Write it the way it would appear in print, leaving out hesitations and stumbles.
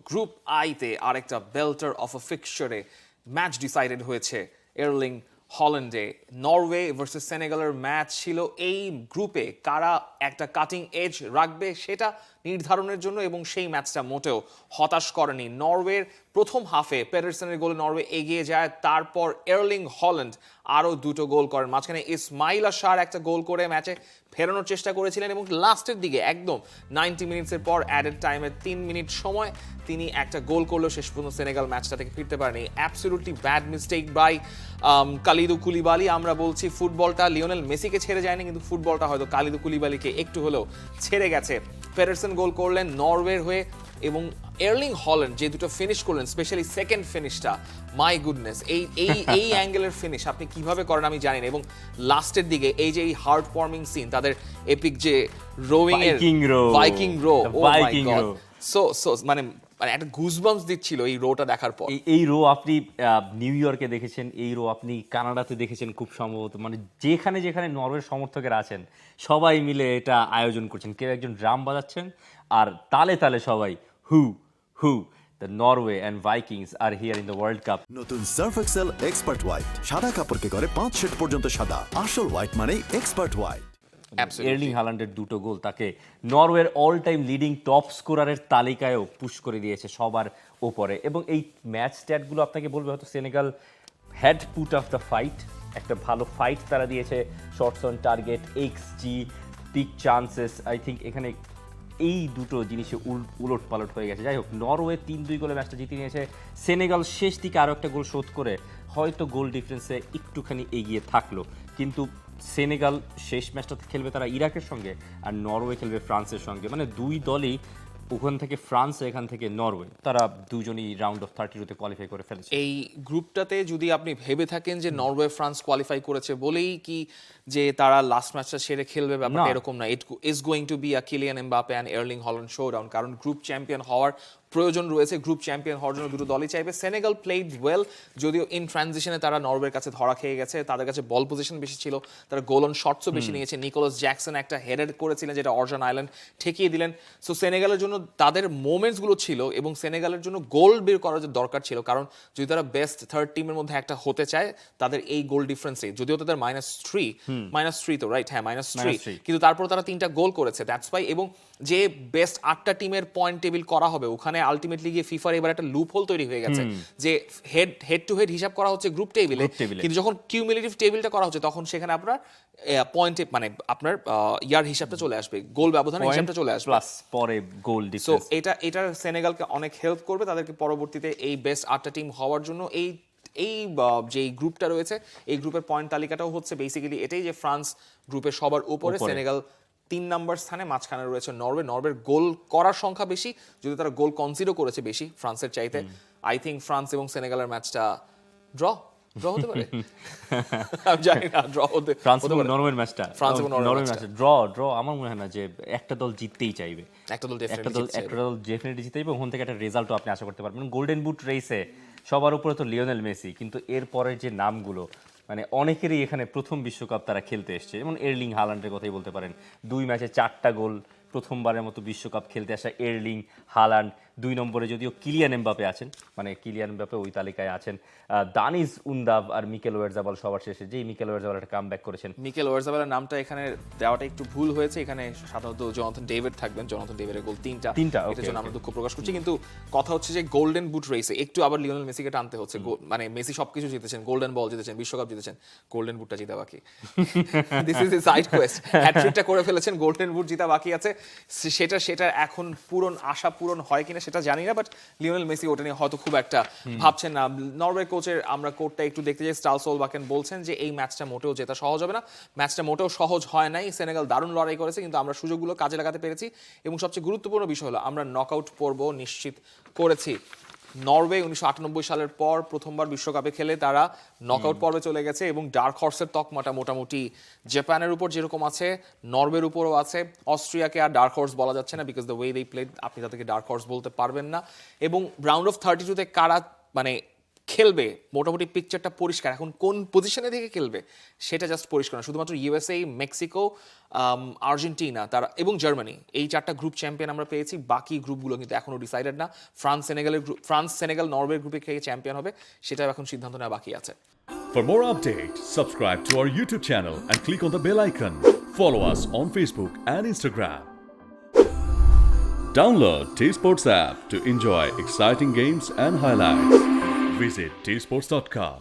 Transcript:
Group আইতে আরেকটা বেল্টার of a ফিক্সচারে match decided হয়েছে এয়ারলিং হল্যান্ডে। নরওয়ে ভার্সেস সেনেগালের ম্যাচ ছিল এই গ্রুপে কারা একটা কাটিং এজ রাখবে সেটা নির্ধারণের জন্য, এবং সেই ম্যাচটা মোটেও হতাশ করেনি। নরওয়ের প্রথম হাফে পেডারসনের গোলে নরওয়ে এগিয়ে যায়, তারপর এয়ারলিং হল্যান্ড আরও দুটো গোল করেন, মাঝখানে ইসমাইলা শার একটা গোল করে ম্যাচে ফেরানোর চেষ্টা করেছিলেন, এবং লাস্টের দিকে একদম 90 মিনিটসের পর অ্যাডেড টাইমের 3 মিনিট সময় তিনি একটা গোল করলেও শেষ পর্যন্ত সেনেগাল ম্যাচটা থেকে ফিরতে পারেনি। Absolutely bad mistake by Kalidou Koulibaly. আমরা বলছি ফুটবলটা লিওনেল মেসিকে ছেড়ে যায়নি, কিন্তু ফুটবলটা হয়তো কালিদু কুলিবালিকে একটু হলেও ছেড়ে গেছে। পেডারসন গোল করলেন নরওয়ের হয়ে, এবং এয়ারলিং হল্যান্ড যে দুটো ফিনিশ করলেন, স্পেশালি সেকেন্ড ফিনিশটা, মাই গুডনেস, এই অ্যাঙ্গেলের ফিনিশ আপনি কিভাবে করেন আমি জানি না। এবং লাস্টের দিকে এই যে এই হার্ট ওয়ার্মিং সিন, তাদের এপিক যে রোয়িং এর ভাইকিং রো, ও মাই গড, সো মানে একটা গুজবাম্পস দিচ্ছিল এই রোটা দেখার পর। এই রো আপনি নিউ ইয়র্কে দেখেছেন, এই রো আপনি কানাডাতে দেখেছেন খুব সম্ভবত। মানে যেখানে যেখানে নরওয়ের সমর্থকেরা আছেন সবাই মিলে এটা আয়োজন করছেন, কেউ একজন ড্রাম বাজাচ্ছেন আর তালে তালে সবাই হু হু, the Norway and Vikings are here in the world cup. নতুন সার্ফ এক্সেল এক্সপার্ট হোয়াইট, সাদা কাপড়কে করে 5 শেড পর্যন্ত সাদা। আসল হোয়াইট মানে এক্সপার্ট হোয়াইট। এয়ারলিং হল্যান্ডের দুটো গোল তাকে নরওয়ের অল টাইম লিডিং টপ স্কোরারের তালিকায়ও পুশ করে দিয়েছে সবার ওপরে। এবং এই ম্যাচ স্ট্যাটগুলো আপনাকে বলবে হয়তো Senegal had put of the fight, একটা ভালো ফাইট তারা দিয়েছে, shots on target, xG, big chances. I think এখানে এই দুটো জিনিসে উলট পালট হয়ে গেছে। যাই হোক, নরওয়ে 3-2 গোলে ম্যাচটা জিতে নিয়েছে। সেনেগাল শেষ দিকে আরও একটা গোল শোধ করে হয়তো গোল ডিফারেন্সে একটুখানি এগিয়ে থাকলো, কিন্তু সেনেগাল শেষ ম্যাচটা খেলবে তারা ইরাকের সঙ্গে, আর নরওয়ে খেলবে ফ্রান্সের সঙ্গে। মানে দুই দলই, ওখান থেকে ফ্রান্স, এখান থেকে নরওয়ে, তারা দুজনই রাউন্ড অফ 32-তে কোয়ালিফাই করে ফেলেছে। এই গ্রুপটাতে যদি আপনি ভেবে থাকেন যে নরওয়ে ফ্রান্স কোয়ালিফাই করেছে বলেই কি যে তারা লাস্ট ম্যাচটা সেরে খেলবে, ব্যাপারটা এরকম না। It is going to be a Kylian Mbappe and Erling Haaland showdown, কারণ গ্রুপ চ্যাম্পিয়ন হওয়ার প্রয়োজন রয়েছে। গ্রুপ চ্যাম্পিয়ন হওয়ার জন্য দুটো দলই চাইবে। সেনেগাল প্লেড ওয়েল, যদিও ইন ট্রানজিশনে তারা নরওয়ের কাছে ধরা খেয়ে গেছে, তাদের কাছে বল পজিশন বেশি ছিল, তারা গোল অন শটসও বেশি নিয়েছে। নিকোলাস জ্যাকসন একটা হেডেড করেছিলেন যেটা অর্জান আইল্যান্ড ঠেকিয়ে দিলেন। সো সেনেগালের জন্য তাদের মোমেন্টসগুলো ছিল, এবং সেনেগালের জন্য গোল বের করার যে দরকার ছিল, কারণ যদি তারা বেস্ট থার্ড টিমের মধ্যে একটা হতে চায় তাদের এই গোল ডিফারেন্সে, যদিও তাদের -3 তো রাইট, হ্যাঁ -3, কিন্তু তারপর তারা 3টা গোল করেছে, দ্যাটস ওয়াই। এবং যে বেস্ট 8টা টিমের পয়েন্ট টেবিল করা হবে, ওখানে আলটিমেটলি গিয়ে ফিফার এবার একটা লুপ হোল তৈরি হয়ে গেছে যে হেড টু হেড হিসাব করা হচ্ছে গ্রুপ টেবিলে, কিন্তু যখন কিউমুলেটিভ টেবিলটা করা হচ্ছে তখন সেখানে আপনার পয়েন্টে মানে আপনার ইয়ার হিসাবটা চলে আসবে, গোল ব্যবধানের হিসাবটা চলে আসবে, প্লাস পরে গোল ডিফারেন্স। সো এটা সেনেগালকে অনেক হেল্প করবে তাদেরকে পরবর্তীতে এই বেস্ট 8টা টিম হওয়ার জন্য। এই যে গ্রুপটা রয়েছে, এই গ্রুপের পয়েন্ট তালিকাটাও হচ্ছে বেসিক্যালি এটাই যে ফ্রান্স গ্রুপের সবার উপরে, সেনেগাল 3 নম্বর স্থানে, মাঝখানে রয়েছে নরওয়ে। নরওয়ের গোল করার সংখ্যা বেশি, যদি তারা গোল কনসিডার করেছে বেশি ফ্রান্সের চাইতে। আই থিঙ্ক ফ্রান্স এবং সেনেগালের ম্যাচটা ড্র হতে পারে। আমি জানি না ড্র হতে, ফ্রান্স এবং নরওয়ের ম্যাচটা, ফ্রান্স এবং নরওয়ের ম্যাচটা ড্র আমার মনে হয় না যে একটা দল জিততেই চাইবে। একটা দল ডেফিনেটলি জিততে চাইবে, ওখান থেকে একটা রেজাল্টও আপনি আশা করতে পারবেন। গোল্ডেন বুট রেসে সবার উপরে তো লিওনেল মেসি, কিন্তু এরপরের যে নামগুলো, মানে অনেকেরই এখানে প্রথম বিশ্বকাপ তারা খেলতে এসছে, যেমন এয়ারলিং হালান্ডের কথাই বলতে পারেন। 2 ম্যাচে 4টা গোল, প্রথমবারের মতো বিশ্বকাপ খেলতে আসা এয়ারলিং হালান্ড। 2 নম্বরে যদিও কিলিয়ান এমবাপে আছেন, মানে কিলিয়ান এমবাপে ওই তালিকায় আছেন। দানিস উন্দাভ আর মিকেল ওয়েরজাবাল সবার শেষে, যেই মিকেল ওয়েরজাবাল একটা কামব্যাক করেছেন। মিকেল ওয়েরজাবালের নামটা এখানে দেওয়াটা একটু ভুল হয়েছে, এখানে সাধারণত জনাথন ডেভিড থাকবেন, জনাথন ডেভিডের গোল 3টা, এটার জন্য আমরা দুঃখ প্রকাশ করছি। কিন্তু কথা হচ্ছে যে গোল্ডেন বুট রেসে একটু আবার লিওনেল মেসিকে টানতে হচ্ছে। মানে মেসি সবকিছু জিতেছেন, গোল্ডেন বল জিতেছেন, বিশ্বকাপ জিতেছেন, গোল্ডেন বুটটা জিতা বাকি। This is a side quest. হ্যাটট্রিকটা করে ফেলেছেন, গোল্ডেন বুট জিতা বাকি আছে। সেটা এখন আশা পূরণ হয় কিনা সেটা জানি না, বাট লিওনেল মেসি ওটা নিয়ে হয়তো খুব একটা ভাবছেন না। নরওয়ে কোচের আমরা কোর্টটা একটু দেখতে যাই, স্টাল সোলবাকেন বলছেন যে এই ম্যাচটা মোটেও জেতা সহজ হবে না। ম্যাচটা মোটেও সহজ হয় নাই, সেনেগাল দারুণ লড়াই করেছে, কিন্তু আমরা সুযোগগুলো কাজে লাগাতে পেরেছি, এবং সবচেয়ে গুরুত্বপূর্ণ বিষয় হলো আমরা নকআউট পর্ব নিশ্চিত করেছি। নরওয়ে 1998 সালের পর প্রথমবার বিশ্বকাপে খেলে তারা নকআউট পর্বে চলে গেছে, এবং ডার্ক হর্সের তকমাটা মোটামুটি জাপানের উপর যেরকম আছে নরওয়ের উপরও আছে। অস্ট্রিয়াকে আর ডার্ক হর্স বলা যাচ্ছে না, because the way they played আপনি তাদেরকে ডার্ক হর্স বলতে পারবেন না। এবং রাউন্ড অফ 32-তে কারা মানে খেলবে মোটামুটি পিকচারটা পরিষ্কার। এখন কোন পজিশনে থেকে খেলবে সেটা জাস্ট পরিষ্কার না। শুধুমাত্র ইউএসএ, মেক্সিকো, আর্জেন্টিনা তারা এবং জার্মানি এই 4টা গ্রুপ চ্যাম্পিয়ন আমরা পেয়েছি। বাকি গ্রুপগুলো কিন্তু এখনও ডিসাইডেড না। ফ্রান্স সেনেগাল নরওয়ে গ্রুপে কে চ্যাম্পিয়ন হবে সেটাও এখন সিদ্ধান্ত নেওয়া বাকি আছে। For more updates, subscribe to our YouTube channel and click on the bell icon. Follow us on Facebook and Instagram. Download T-Sports app to enjoy exciting games and highlights. Visit tsports.com.